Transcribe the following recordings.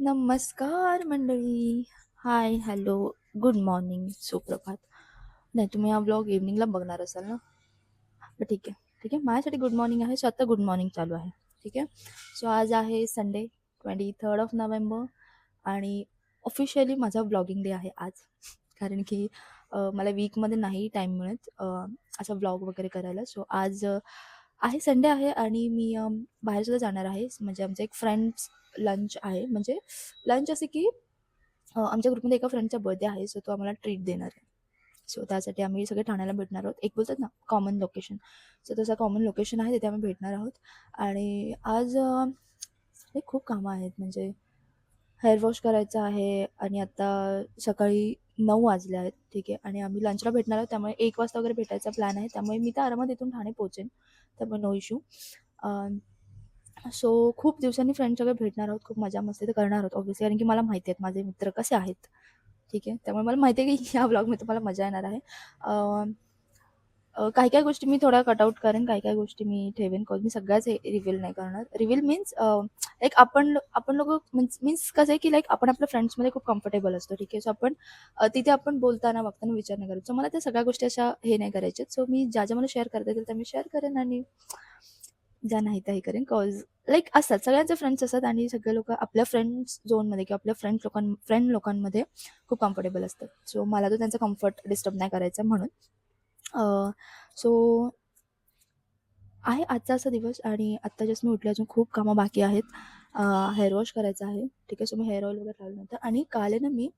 नमस्कार मंडळी. हाय, hello, good morning, सुप्रभात. नाही, तुम्ही हा व्लॉग इव्हनिंगला बघणार असाल ना? पण ठीक आहे, ठीक आहे. माझ्यासाठी गुड मॉर्निंग आहे. सो आता गुड मॉर्निंग चालू आहे. ठीक आहे. सो आज आहे संडे 23 ऑफ नोव्हेंबर आणि ऑफिशियली माझा व्लॉगिंग डे आहे आज. कारण की मला वीकमध्ये नाही टाईम मिळत असा व्लॉग वगैरे करायला. सो आज आहे, संडे आहे आणि मी बाहेरसुद्धा जाणार आहे. म्हणजे आमचं एक फ्रेंड्स लंच आहे. म्हणजे लंच असे की आमच्या ग्रुपमध्ये एका फ्रेंडचा बर्थडे आहे. सो तो आम्हाला ट्रीट देणार आहे. सो त्यासाठी आम्ही सगळे ठाण्याला भेटणार आहोत. एक बोलतात ना कॉमन लोकेशन. सो तसं कॉमन लोकेशन आहे, तिथे आम्ही भेटणार आहोत. आणि आज खूप कामं आहेत. म्हणजे हेअर वॉश करायचं आहे आणि आता सकाळी 9 वाजले आहेत. ठीक आहे. आणि आम्ही लंचला भेटणार आहोत, त्यामुळे 1 वाजता वगैरे भेटायचा प्लॅन आहे. त्यामुळे मी तर आरामात इथून ठाणे पोहोचेन. त्यामुळे नो इश्यू. सो खूप दिवसांनी फ्रेंड्स सगळे भेटणार आहोत. खूप मजा मस्ती तर करणार आहोत ऑब्व्हियसली, कारण की मला माहिती आहेत माझे मित्र कसे आहेत. ठीक आहे. त्यामुळे मला माहिती आहे की ह्या व्लॉगमध्ये तुम्हाला मजा येणार आहे. काही-काही गोष्टी मी थोड्या कट आउट करेन, काही-काही गोष्टी मी ठेवेन. बिकॉज मी सगळ्याच हे रिव्हील नाही करणार. रिव्हील मीन्स लाईक आपण लोकं मीन्स कसं आहे की लाईक आपण आपल्या फ्रेंड्समध्ये खूप कम्फर्टेबल असतो. ठीक आहे. सो आपण तिथे आपण बोलताना, वागताना विचार नाही करत. सो मला त्या सगळ्या गोष्टी अशा हे नाही करायच्यात. सो मी ज्या मला शेअर करता येतील त्या मी शेअर करेन आणि ज्या नाही त्याही करेन. कॉज लाईक असतात, सगळ्यांचे फ्रेंड्स असतात आणि सगळे लोकं आपल्या फ्रेंड्स झोनमध्ये किंवा आपल्या फ्रेंड लोकांमध्ये खूप कम्फर्टेबल असतात. सो मला तर त्यांचा कम्फर्ट डिस्टर्ब नाही करायचा म्हणून. सो आहे आजचा असा दिवस आणि आत्ता जस्ट मी उठले, अजून खूप कामं बाकी आहेत. हेअर वॉश करायचं आहे. ठीक आहे. सो मी हेअर ऑइल वगैरे लावलं नव्हतं आणि काल आहे ना मी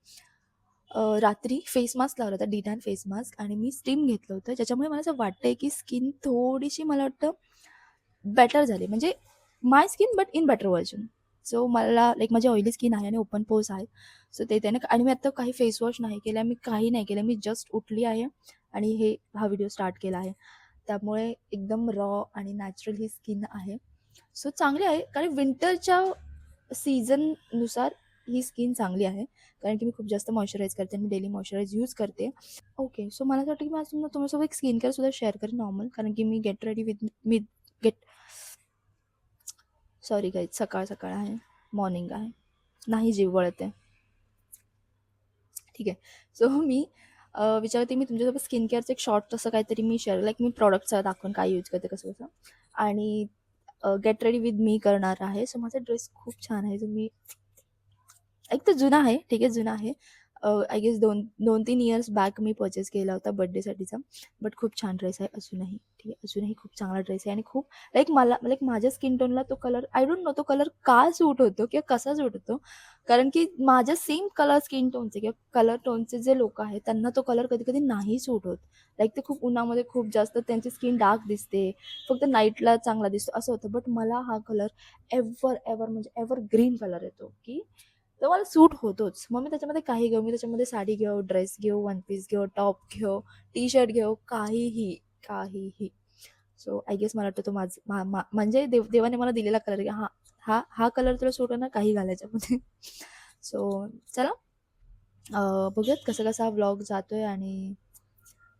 रात्री फेस मास्क लावला होता, डी-टॅन फेस मास्क, आणि मी स्टीम घेतलं होतं. ज्याच्यामुळे मला असं वाटतंय की स्किन थोडीशी मला वाटतं बेटर झाली. म्हणजे my skin but in better version. So मला लाईक माझी ऑइली स्किन आहे आणि ओपन पोर्स आहेत. सो ते त्याने, आणि मी आता काही फेस वॉश नाही केला, मी काही नाही केलं. मी जस्ट उठली आहे आणि हा व्हिडिओ स्टार्ट केला आहे. त्यामुळे एकदम रॉ आणि नॅचरल ही स्किन आहे. सो चांगली आहे, कारण विंटरच्या सीझननुसार ही स्किन चांगली आहे. कारण की मी खूप जास्त मॉइश्चराईज करते, मी डेली मॉइश्चराईज यूज करते. ओके. सो मला असं वाटतं की मी आज तुमच्यासोबत एक स्किन केअरसुद्धा शेअर करेन नॉर्मल. कारण की मी gate ready with me gate sorry guys, सकाळ सकाळ आहे, मॉर्निंग आहे, नाही जीव वळते. ठीक आहे. सो मी विचारते, मी तुमच्यासोबत स्किन केअरचं एक शॉर्ट तसं काहीतरी मी शेअर, लाईक मी प्रॉडक्ट्स दाखवून काय यूज करते, कसं कसं. आणि गेट रेडी विथ मी करणार आहे. सो माझा ड्रेस खूप छान आहे. जो मी एक तर जुना आहे, ठीक आहे, जुना आहे. आय गेस 2-3 इयर्स बॅक मी पर्चेस केला होता बर्थडेसाठीचा. बट खूप छान ड्रेस आहे अजूनही. ठीक आहे. अजूनही खूप चांगला ड्रेस आहे आणि खूप लाईक मला लाईक माझ्या स्किन टोनला तो कलर, आय डोंट नो तो कलर का सूट होतो किंवा कसा सूट होतो. कारण की माझ्या सेम कलर स्किन टोनचे किंवा कलर टोनचे जे लोकं आहेत, त्यांना तो कलर कधी-कधी नाही सूट होत. लाईक ते खूप उन्हामध्ये खूप जास्त त्यांची स्किन डार्क दिसते. फक्त नाईटला चांगला दिसतो असं होतं. बट मला हा कलर एव्हर म्हणजे एव्हरग्रीन कलर येतो, की तो मला सूट होतोच. मग मी त्याच्यामध्ये काही घेऊ, मी त्याच्यामध्ये साडी घेऊ, ड्रेस घेऊ, वन पीस घेऊ, टॉप घेऊ, टी शर्ट घेऊ, काहीही, काहीही. सो आय गेस मला वाटतं तो म्हणजे देवाने मला दिलेला कलर, की हा हा हा कलर तुला सूट होणार, काही घालायच्यामध्ये. सो चला, बघूयात कसं कसा हा व्लॉग जातोय आणि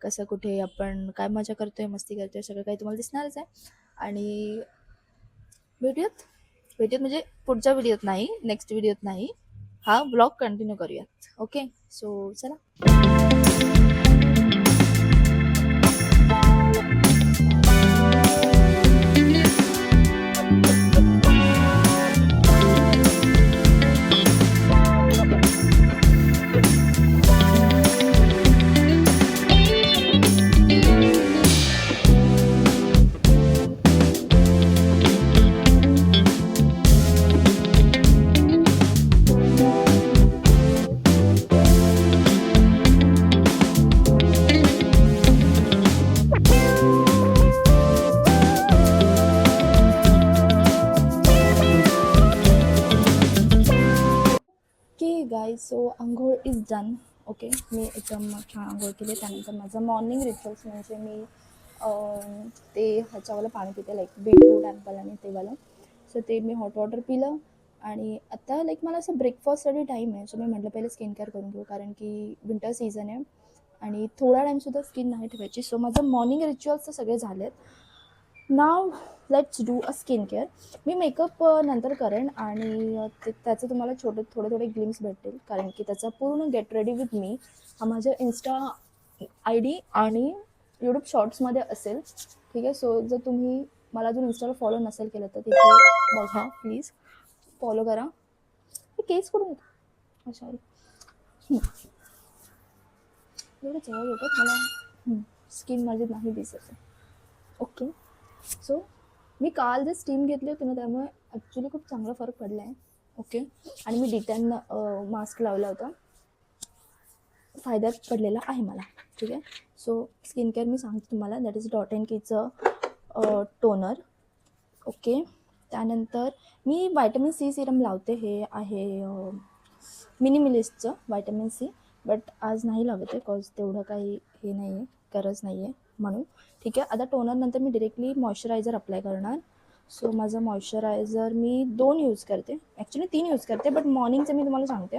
कसं कुठे आपण काय मजा करतोय, मस्ती करतोय, सगळं काही तुम्हाला दिसणारच आहे. आणि भेटूयात भेटूयात म्हणजे पुढच्या व्हिडिओत नाही, नेक्स्ट व्हिडिओत नाही, हा ब्लॉग कंटिन्यू करूयात. ओके. सो चला. ओके गाईज, सो अंघोळ इज डन. ओके. मी एकदम छान अंघोळ केली. त्यानंतर माझं मॉर्निंग रिच्युअल्स म्हणजे मी ते ह्याच्यावालं पाणी पिते, लाईक बीटरूट ॲपल आणि तेवालं. सो ते मी हॉट वॉटर पिलं आणि आता लाईक मला असं ब्रेकफास्टसाठी टाईम आहे. सो मी म्हटलं पहिले स्किन केअर करून घेऊ, कारण की विंटर सीझन आहे आणि थोडा टाईमसुद्धा स्किन नाही ठेवायची. सो माझं मॉर्निंग रिच्युअल्स तर सगळे झालेत. Now let's do a skin care. Me makeup नंतर करेन आणि त्याचे तुम्हाला थोडे थोडे ग्लिम्स भेटतील, कारण की त्याचा पूर्ण गेट रेडी विथ मी हा माझ्या इन्स्टा आय डी आणि यूट्यूब शॉर्ट्समध्ये असेल. ठीक आहे. सो जर तुम्ही मला अजून इन्स्टाला फॉलो नसेल केलं तर तिथे बघा प्लीज, फॉलो करा. हे केस कुठून येतं? सॉरी, एवढं जवळ येतात मला, स्किन माझी नाही दिसत आहे. ओके. सो मी काल जे स्टीम घेतली होती ना, त्यामुळे ॲक्च्युली खूप चांगला फरक पडला आहे. ओके. आणि मी डिटॅन मास्क लावला होता, फायद्यात पडलेला आहे मला. ठीक आहे. सो स्किन केअर मी सांगते तुम्हाला, दॅट इज डॉट अँड कीचं टोनर. ओके. त्यानंतर मी व्हायटमिन सी सिरम लावते. हे आहे मिनिमिलिस्टचं व्हायटमिन सी, बट आज नाही लावत आहे कॉज तेवढं काही हे नाही आहे, गरज नाही आहे म्हणून. ठीक आहे. आता टोनर नंतर मी डिरेक्टली मॉइश्चरायझर अप्लाय करणार. सो माझं मॉइश्चरायझर मी 2 यूज करते, ॲक्च्युली 3 यूज करते, बट मॉर्निंगचं मी तुम्हाला सांगते.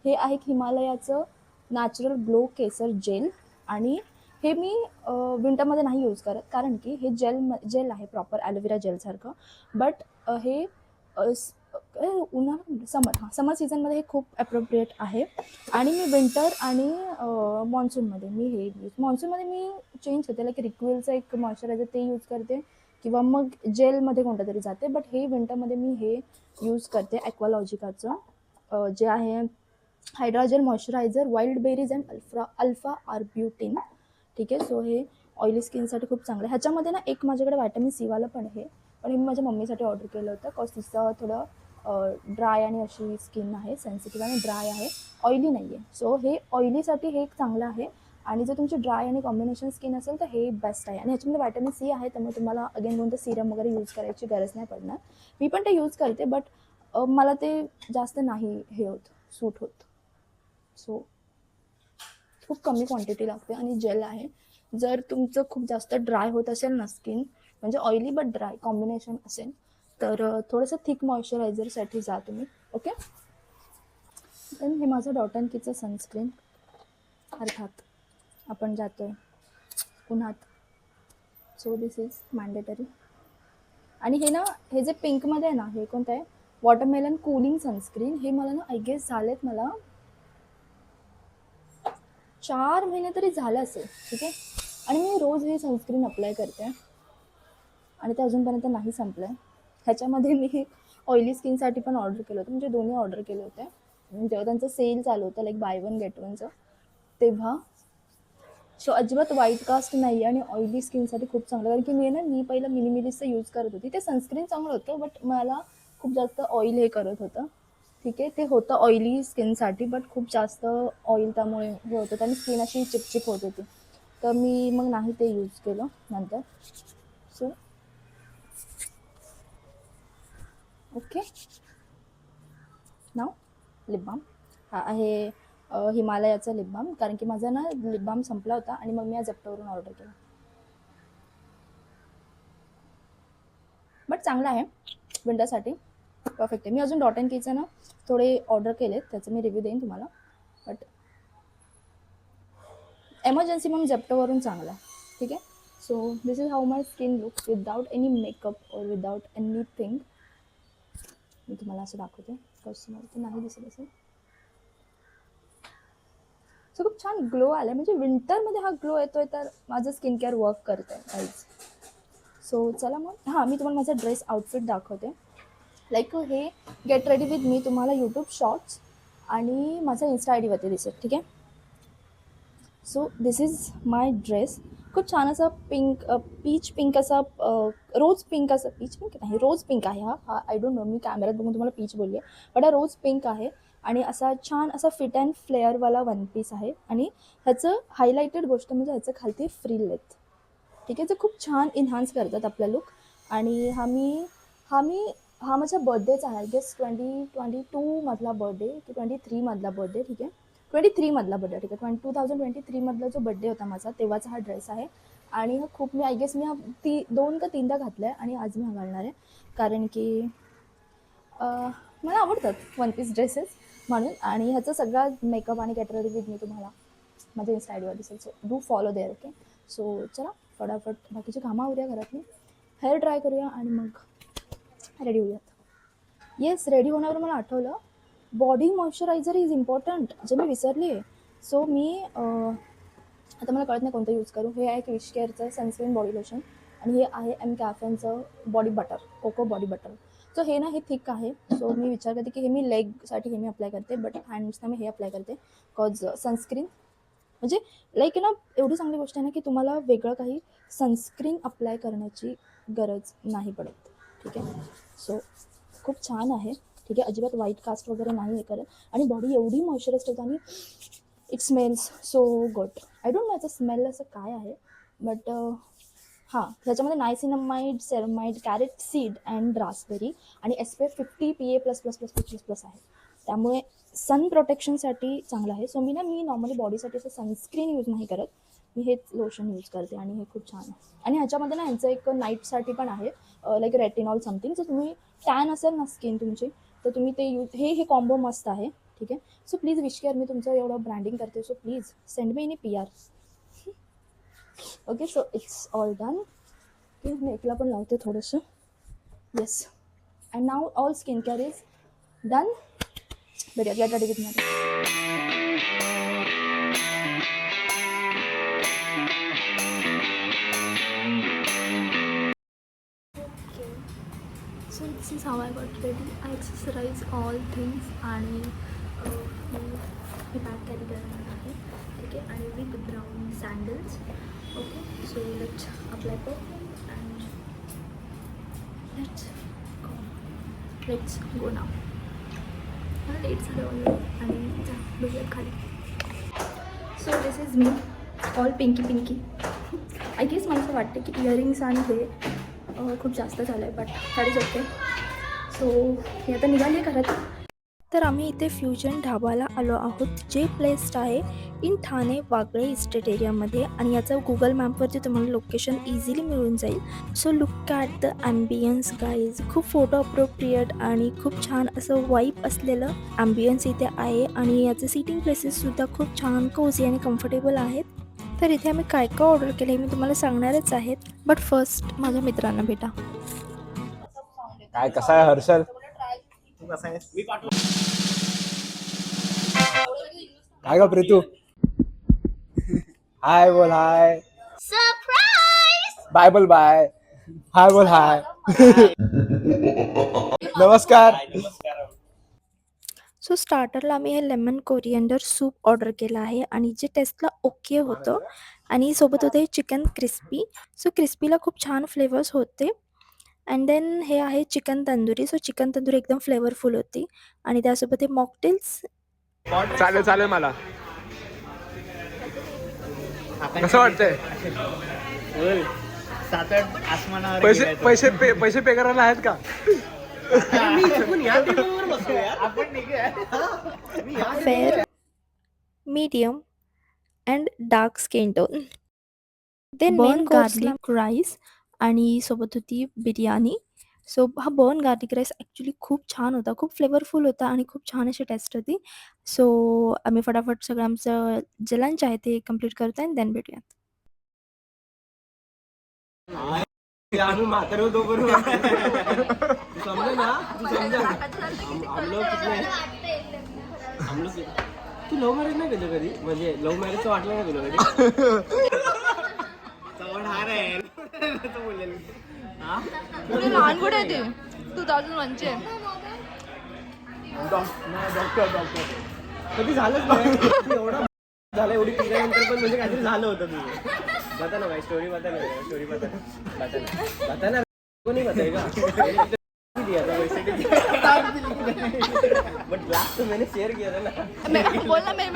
हे आहे हिमालयाचं नॅचरल ग्लो केसर जेल. आणि हे मी विंटरमध्ये नाही यूज करत, कारण की हे जेल आहे प्रॉपर ॲलोवेरा जेलसारखं. बट हे उन्हाळा समर सीझनमध्ये हे खूप ॲप्रोप्रिएट आहे. आणि मी विंटर आणि मॉन्सूनमध्ये मी हे मॉन्सूनमध्ये मी चेंज करते, लाईक रिक्विलचं एक मॉइश्चरायझर ते यूज करते, किंवा मग जेलमध्ये कोणतं तरी जाते. बट हे विंटरमध्ये मी हे यूज करते ॲक्वालॉजिकाचं, जे आहे हायड्राजेल मॉइश्चरायझर वाईल्ड बेरीज अँड अल्फा आर्ब्युटिन. ठीक आहे. सो हे ऑइली स्किनसाठी खूप चांगलं आहे. ह्याच्यामध्ये ना एक माझ्याकडे व्हायटमिन सीवालं पण आहे, पण हे मी माझ्या मम्मीसाठी ऑर्डर केलं होतं, कॉज तिचं थोडं ड्राय आणि अशी स्किन आहे, सेन्सिटिव्ह आणि ड्राय आहे, ऑइली नाही आहे. सो हे ऑइलीसाठी हे एक चांगलं आहे. आणि जर तुमची ड्राय आणि कॉम्बिनेशन स्किन असेल तर हे बेस्ट आहे. आणि ह्याच्यामध्ये व्हायटमिन सी आहे, त्यामुळे तुम्हाला अगेन कोणतं सिरम वगैरे यूज करायची गरज नाही पडणार. मी पण ते यूज करते, बट मला ते जास्त नाही हे होत, सूट होत. सो खूप कमी क्वांटिटी लागते आणि जेल आहे. जर तुमचं खूप जास्त ड्राय होत असेल ना स्किन, म्हणजे ऑइली बट ड्राय कॉम्बिनेशन असेल, तर थोडंसं थिक मॉइश्चरायझरसाठी जा तुम्ही. ओके. देन हे माझं डॉट अँड कीचं सनस्क्रीन. अर्थात आपण जातो आहे उन्हात, सो दिस इज मॅन्डेटरी. आणि हे ना, हे जे पिंकमध्ये आहे ना, हे कोणतं आहे, वॉटरमेलन कूलिंग सनस्क्रीन. हे मला ना आय गेस झालेत मला 4 महिने तरी झालं असेल. ठीक आहे. आणि मी रोज हे सनस्क्रीन अप्लाय करते आणि ते अजूनपर्यंत नाही संपलं आहे. ह्याच्यामध्ये मी ऑइली स्किनसाठी पण ऑर्डर केलं होतं, म्हणजे दोन्ही ऑर्डर केले होते जेव्हा त्यांचं सेल चालू होतं, लाईक बाय वन गेट वनचं तेव्हा. सो अजिबात व्हाईट कास्ट नाही आहे आणि ऑइली स्किनसाठी खूप चांगलं, कारण की मी पहिलं मिनिमिलिस्टचं यूज करत होती. ते सनस्क्रीन चांगलं होतं, बट मला खूप जास्त ऑइल हे करत होतं. ठीक आहे. ते होतं ऑइली स्किनसाठी, बट खूप जास्त ऑइल त्यामुळे हे होतं आणि स्किन अशी चिपचिप होत होती, तर मी मग नाही ते यूज केलं नंतर. So okay. Now lip balm हा आहे हिमालयाचा लिप बाम, कारण की माझा ना लिप बाम संपला होता आणि मग मी आज झेप्टोवरून ऑर्डर केला. बट चांगला आहे विंटरसाठी, परफेक्ट आहे. मी अजून डॉट अँड कीचं ना थोडे ऑर्डर केलेत, त्याचं मी रिव्ह्यू देईन तुम्हाला, बट एमर्जन्सी मग झेप्टोवरून चांगला आहे. ठीक आहे. So this is how my skin looks without any makeup और विदाउट एनीथिंग. मी तुम्हाला असं दाखवते, कस्टमर तर नाही दिसत असेल. सो खूप छान ग्लो आला आहे, म्हणजे विंटरमध्ये हा ग्लो येतोय, तर माझं स्किन केअर वर्क करतं आहे काहीच. सो चला मग, हां मी तुम्हाला माझा ड्रेस आउटफिट दाखवते. लाईक हे गेट रेडी विथ मी तुम्हाला यूट्यूब शॉर्ट्स आणि माझा इन्स्टा आय डीवरती दिसेल. ठीक आहे. So this is my dress. खूप छान असा पिंक, पीच पिंक असा, रोज पिंक असं, पीच पिंक नाही, रोज पिंक आहे हा आय डोंट नो, मी कॅमेऱ्यात बघून तुम्हाला पीच बोलली आहे, बट हा रोज पिंक आहे. आणि असा छान असा फिट अँड फ्लेअरवाला वन पीस आहे. आणि ह्याचं हायलायटेड गोष्ट म्हणजे ह्याचं खालती फ्रिल आहेत. ठीक आहे. जे खूप छान इन्हान्स करतात आपला लुक. आणि हा माझ्या बर्थडेचा आहे, आय गेस 2022 बर्थडे की 23 बर्थडे. ठीक आहे. 23 बर्थडे. ठीक आहे. 2023 जो बर्थडे होता माझा, तेव्हाचा हा ड्रेस आहे. आणि हा खूप मी आय गेस मी हा 2 का 3दा घातला आहे आणि आज मी हा घालणार आहे, कारण की मला आवडतात वन पीस ड्रेसेस म्हणून. आणि ह्याचा सगळा मेकअप आणि गेट रेडी विथ मी तुम्हाला माझ्या इन्स्टा आय डीवर दिसेल. So do follow there. Okay. So चला फटाफट बाकीची कामं आवरूया घरातली. हेअर ड्राय करूया आणि मग रेडी होऊयात. येस, रेडी होण्यावर मला आठवलं, बॉडी मॉइश्चरायझर इज इम्पॉर्टंट, जे मी विसरली आहे. सो मी आता मला कळत नाही कोणतं यूज करू. हे आहे क्विश केअरचं सनस्क्रीन बॉडी लोशन आणि हे आहे एम कॅफेनचं body butter, cocoa body butter. So हे ना, हे थिक आहे. सो मी विचार करते की हे मी लेगसाठी हे मी अप्लाय करते, बट हँड्सना मी हे अप्लाय करते. कॉज सनस्क्रीन म्हणजे लाईक ना, एवढी चांगली गोष्ट आहे ना की तुम्हाला वेगळं काही सनस्क्रीन अप्लाय करण्याची गरज नाही पडत. ठीक आहे. सो खूप छान आहे. ठीक आहे. अजिबात व्हाईट कास्ट वगैरे नाही हे करत आणि बॉडी एवढी मॉइश्चराइज ठेवते आणि it smells so good. I don't know याचं स्मेल असं काय आहे, बट हां, ह्याच्यामध्ये niacinamide, ceramide, carrot seed and raspberry आणि SPF 50 PA+++++ आहे. त्यामुळे सन प्रोटेक्शनसाठी चांगलं आहे. सो मी नॉर्मली बॉडीसाठी असं सनस्क्रीन यूज नाही करत. मी हेच लोशन यूज करते आणि हे खूप छान आहे. आणि ह्याच्यामध्ये ना ह्यांचं एक नाईटसाठी पण आहे, लाईक रेटिनॉल समथिंग. जर तुम्ही टॅन असेल ना स्किन तुमची, तर तुम्ही ते यूज, हे कॉम्बो मस्त आहे. ठीक आहे. सो प्लीज विश केअर, मी तुमचं एवढं ब्रँडिंग करते, so please send me in PR. Okay. So it's all done. मी एकला पण लावते थोडंसं. Yes. And now all skin care is done. बरं, get ready with me. So this is how I got ready. I accessorize all things आणि मी bag carry करणार आहे. ठीक आहे. आणि with brown sandals. Okay. So let's apply perfume and let's go now. मला late झालं already आणि बघूयात खाली. So this is me all pinky. I guess मला असं वाटतं की इयरिंग्स आणि हे खूप जास्त झालं आहे, but that is okay. So हे आता निघाली आहे घरात. तर आम्ही इथे फ्युजन ढाबाला आलो आहोत, जे प्लेस्ड आहे इन ठाणे वागळे इस्टेट एरियामध्ये आणि याचं गुगल मॅपवरती तुम्हाला लोकेशन इझिली मिळून जाईल. So look at the ambience guys. खूप फोटो अप्रोप्रिएट आणि खूप छान असं वाईब असलेलं ॲम्बियन्स इथे आहे आणि याचे सिटिंग प्लेसेससुद्धा खूप छान कोझी आणि कम्फर्टेबल आहेत. तर इथे आम्ही काय काय ऑर्डर केलं हे मी तुम्हाला सांगणारच आहेत, बट फर्स्ट माझ्या मित्रांना भेटा. काय कसा आहे हर्षल? काय ग प्रीतू? हाय बोल. हाय. सरप्राईज. बाय बोल. बाय. हाय बोल. हाय. नमस्कार. सो स्टार्टरला आम्ही हे लेमन कोरिएंडर सूप ऑर्डर केलं आहे आणि जे टेस्टला ओके होतं आणि सोबत होते चिकन क्रिस्पी. सो क्रिस्पीला खूप छान फ्लेवर्स होते. अँड देन हे आहे chicken tandoori. So chicken tandoori एकदम फ्लेवरफुल होती आणि त्यासोबत हे मॉकटेल्स. चालेल मला. कसं वाटतंय? पैसे पे करायला आहेत का? Fair, medium and dark skin tone. Then main garlic rice आणि सोबत होती बिर्याणी. सो हा बर्न गार्लिक राईस ॲक्च्युली खूप छान होता, खूप फ्लेवरफुल होता आणि खूप छान अशी टेस्ट होती. सो आम्ही फटाफट सगळं आमचं जे लंच आहे ते कंप्लीट करतो आणि देन भेटूयात. आम्ही म्हातारे होतो बरोबर. समजा ना, तू समजा. तू लव्ह मॅरेज नाही केलं कधी? म्हणजे लव्ह मॅरेजचं वाटलं नाही तुला कधी? लहान कुठे आहे ते? 2001 डॉक्टर कधी झालंच नाही. एवढा झालं, एवढी पिल्यानंतर पण म्हणजे काहीतरी झालं होतं तुझं. बता ना भाई, स्टोरी बता ना. कोणी बताएगा? बट लास्ट तो मैंने शेयर किया था ना. बोल ना, मैं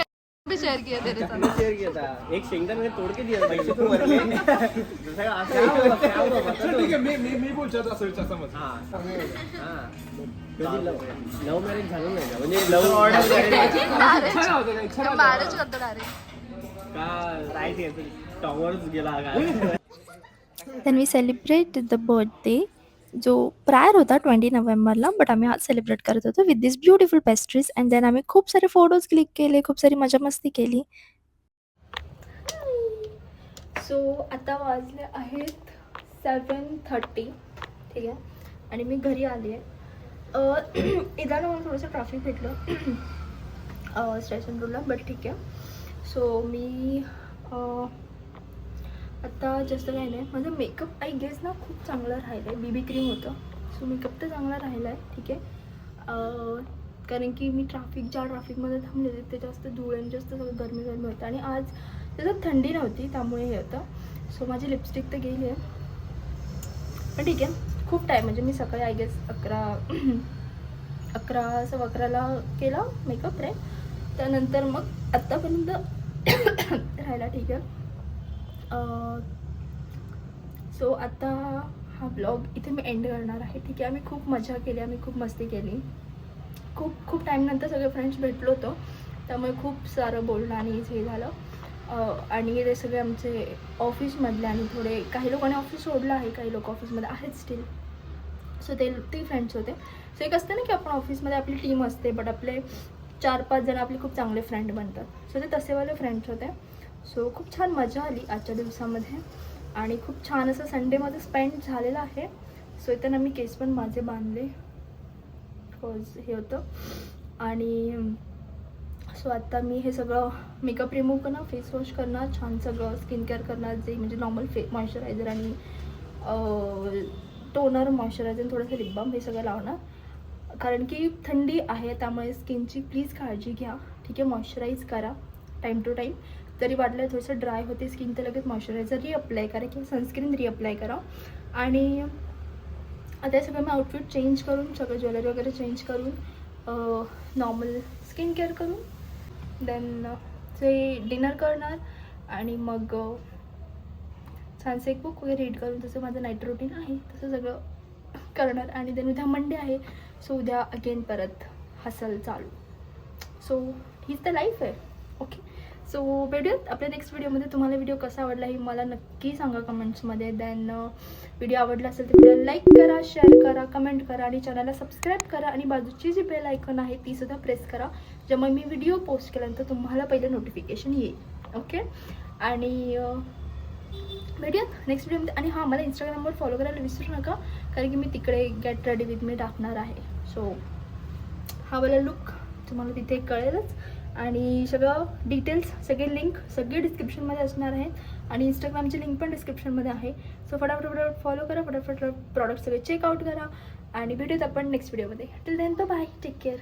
भी शेयर किया तेरे साथ. मैंने शेयर किया था. एक शेंगदाणा मैंने तोड़ के दिया था. पैसे तो भरले. ठीक है, मी बोलतो असं विचार समज. हां. लव्ह मॅरेज झालं नाही का? म्हणजे लव्ह ऑर्डर मॅरेज करतो डायरेक्ट. का राईट आहे, टॉवर्स गेला का? Then we celebrate the birthday जो प्रायर होता 20 नोव्हेंबरला, बट आम्ही आज सेलिब्रेट करत होतो with this beautiful pastries. And then आम्ही खूप सारे फोटोज क्लिक केले, खूप सारी मजा मस्ती केली. सो आता वाजले आहेत 7:30 ठीक आहे. आणि मी घरी आली आहे. येताना मला थोडंसं ट्रॅफिक भेटलं स्टेशन रोडला, बट ठीक आहे. सो मी आत्ता जास्त काही नाही. माझं मेकअप आय गेस ना खूप चांगलं राहिलं आहे. BB क्रीम होतं, सो मेकअप तर चांगला राहिला आहे. ठीक आहे. कारण की मी ज्या ट्रॅफिकमध्ये थांबले होते ते जास्त धूळ आणि जास्त सगळं गरमी होतं. आणि आज त्याच्यात थंडी नव्हती त्यामुळे हे होतं. सो माझी लिपस्टिक तर गेली आहे, पण ठीक आहे. खूप टाईम म्हणजे मी सकाळी आय गेस 11:15 केला मेकअप रे. त्यानंतर मग आत्तापर्यंत राहिला. ठीक आहे. सो आता हा ब्लॉग इथे मी एंड करणार आहे. ठीक आहे. आम्ही खूप मजा केली, आम्ही खूप मस्ती केली. खूप टाईमनंतर सगळे फ्रेंड्स भेटलो होतो, त्यामुळे खूप सारं बोलणं आणि हे झालं. आणि ते सगळे आमचे ऑफिसमधले आणि थोडे काही लोकांनी ऑफिस सोडलं आहे, काही लोक ऑफिसमध्ये आहेत स्टील. सो ते फ्रेंड्स होते. सो एक असतं ना की आपण ऑफिसमध्ये आपली टीम असते, बट आपले 4-5 जण आपले खूप चांगले फ्रेंड बनतात. सो ते तसेवाले फ्रेंड्स होते. सो खूप छान मजा आली आजच्या दिवसामध्ये आणि खूप छान असं संडे माझं स्पेंड झालेलं आहे. सो इथं मी केस पण माझे बांधले, बिकॉज हे होतं. आणि सो आता मी हे सगळं मेकअप रिमूव्ह करणार, फेस वॉश करणार, छान सगळं स्किन केअर करणार, जे म्हणजे नॉर्मल मॉइश्चरायझर आणि टोनर, मॉइश्चरायझर, थोडंसं लिप बाम हे सगळं लावणार. कारण की थंडी आहे त्यामुळे स्किनची प्लीज काळजी घ्या. ठीक आहे. मॉइश्चराईज करा टाईम टू टाईम. जरी वाटलं थोडंसं ड्राय होते स्किन तर लगेच मॉइश्चरायझर रिअप्लाय करा किंवा सनस्क्रीन रिअप्लाय करा. आणि आता सगळं मी आउटफिट चेंज करून, सगळं ज्वेलरी वगैरे चेंज करून, नॉर्मल स्किन केअर करून देन ते डिनर करणार. आणि मग छानसे एक बुक वगैरे रीड करून, जसं माझं नाईट रुटीन आहे तसं सगळं करणार. आणि देन उद्या मंडे आहे, सो उद्या अगेन परत हसल चालू. सो हीच द लाईफ आहे. ओके. सो भेटूयात आपल्या नेक्स्ट व्हिडिओमध्ये. तुम्हाला व्हिडिओ कसा आवडला हे मला नक्की सांगा कमेंट्समध्ये. देन व्हिडिओ आवडला असेल तर व्हिडिओ लाईक करा, शेअर करा, कमेंट करा आणि चॅनलला सबस्क्राईब करा. आणि बाजूची जी बेल आयकॉन आहे तीसुद्धा प्रेस करा, ज्यामुळे मी व्हिडिओ पोस्ट केल्यानंतर तुम्हाला पहिलं नोटिफिकेशन येईल. ओके. आणि भेटूयात नेक्स्ट व्हिडिओमध्ये. आणि हां, मला इंस्टाग्रामवर फॉलो करायला विसरू नका, कारण की मी तिकडे गेट रेडी विथ मी टाकणार आहे. सो हा वाला लुक तुम्हाला तिथे कळेलच. आणि सगळं डिटेल्स, सगळे लिंक सगळे डिस्क्रिप्शनमध्ये असणार आहेत. आणि इंस्टाग्रामची लिंक पण डिस्क्रिप्शनमध्ये आहे. सो फटाफट फॉलो करा, फटाफट प्रॉडक्ट सगळे चेकआउट करा. आणि भेटूयात आपण नेक्स्ट व्हिडिओमध्ये. टिल देन तर बाय, टेक केअर.